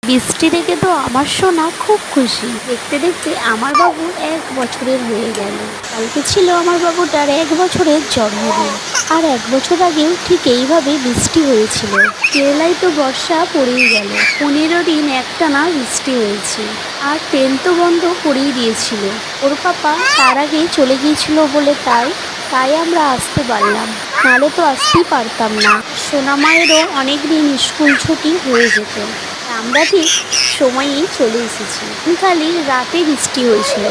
বৃষ্টি দেখে তো আমার সোনা খুব খুশি। দেখতে দেখতে আমার বাবু 1 বছরের হয়ে গেল। কালকে ছিল আমার বাবুটার 1 বছরের জন্মদিন। আর 1 বছর আগেও ঠিক এইভাবে বৃষ্টি হয়েছিল। কেরালায় তো বর্ষা পড়েই গেল। 15 দিন একটানা বৃষ্টি হয়েছে। আর ট্রেন তো বন্ধ করেই দিয়েছিল। ওর পাপা তার আগেই চলে গিয়েছিল বলে তাই আমরা আসতে পারলাম, নাহলে তো আসতেই পারতাম না। সোনা মায়েরও অনেকদিন স্কুল ছুটি হয়ে যেত। আমরা ঠিক সময়েই চলে এসেছি। খালি রাতে বৃষ্টি হয়েছিল।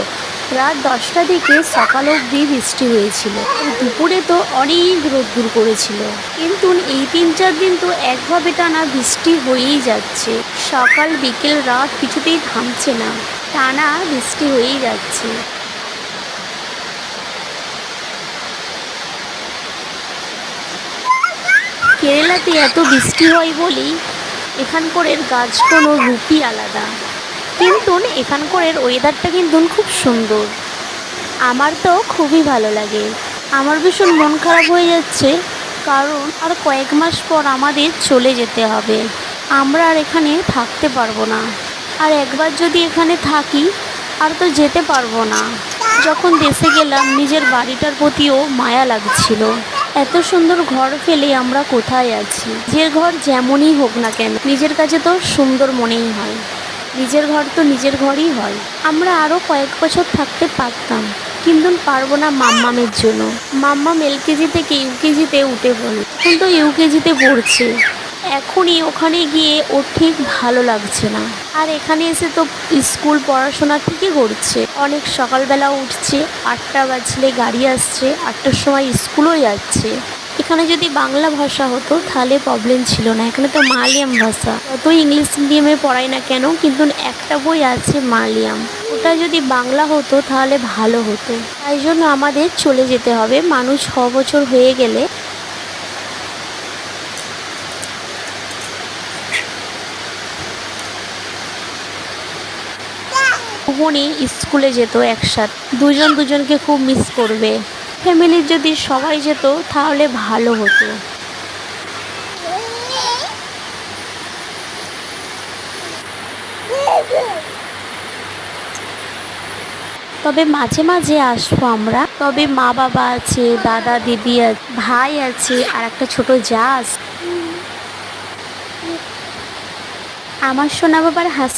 রাত 10টা থেকে সকাল অবধি বৃষ্টি হয়েছিল। দুপুরে তো অনেক রোদ্দুর করেছিল। কিন্তু এই 3-4 দিন তো একভাবে টানা বৃষ্টি হয়েই যাচ্ছে। সকাল বিকেল রাত কিছুতেই থামছে না, টানা বৃষ্টি হয়েই যাচ্ছে। কেরালাতে এত বৃষ্টি হয় বলেই এখানকার গাছগুলো রূপই আলাদা। কিন্তু এখানকার ওয়েদারটা কিন্তু খুব সুন্দর। আমার তো খুবই ভালো লাগে। আমার ভীষণ মন খারাপ হয়ে যাচ্ছে, কারণ আর কয়েক মাস পর আমাদের চলে যেতে হবে। আমরা আর এখানে থাকতে পারবো না। আর একবার যদি এখানে থাকি আর তো যেতে পারবো না। যখন দেশে গেলাম নিজের বাড়িটার প্রতিও মায়া লাগছিল। এত সুন্দর ঘর ফেলে আমরা কোথায় আছি? নিজের ঘর যেমনই হোক না কেন, নিজের কাছে তো সুন্দর মনেই হয়। নিজের ঘর তো নিজের ঘরই হয়। আমরা আরও কয়েক বছর থাকতে পারতাম, কিন্তু পারবো না মাম্মামের জন্য। মাম্মাম এলকেজি থেকে ইউকেজিতে উঠে পড়ে, এখন তো ইউকেজিতে পড়ছে। এখনই ওখানে গিয়ে ওর ঠিক ভালো লাগছে না। আর এখানে এসে তো স্কুল পড়াশোনা ঠিকই করছে। অনেক সকালবেলা উঠছে, 8টা বাজলে গাড়ি আসছে, 8টার সময় স্কুলও যাচ্ছে। এখানে যদি বাংলা ভাষা হতো তাহলে প্রবলেম ছিল না। এখানে তো মালয়াম ভাষা। যতই ইংলিশ মিডিয়ামে পড়ায় না কেন, কিন্তু একটা বই আছে মালয়াম। ওটা যদি বাংলা হতো তাহলে ভালো হতো। তাই জন্য আমাদের চলে যেতে হবে। মানুষ 6 বছর হয়ে গেলে বোনই স্কুলে যেত একসাথে। দুজন দুজনকে খুব মিস করবে। ফ্যামিলির যদি সবাই যেত তাহলে ভালো হতো। তবে মাঝে মাঝে আসবো আমরা। তবে মা বাবা আছে, দাদা দিদি আছে, ভাই আছে, আর একটা ছোট জা আছে। আমার সোনা বাবার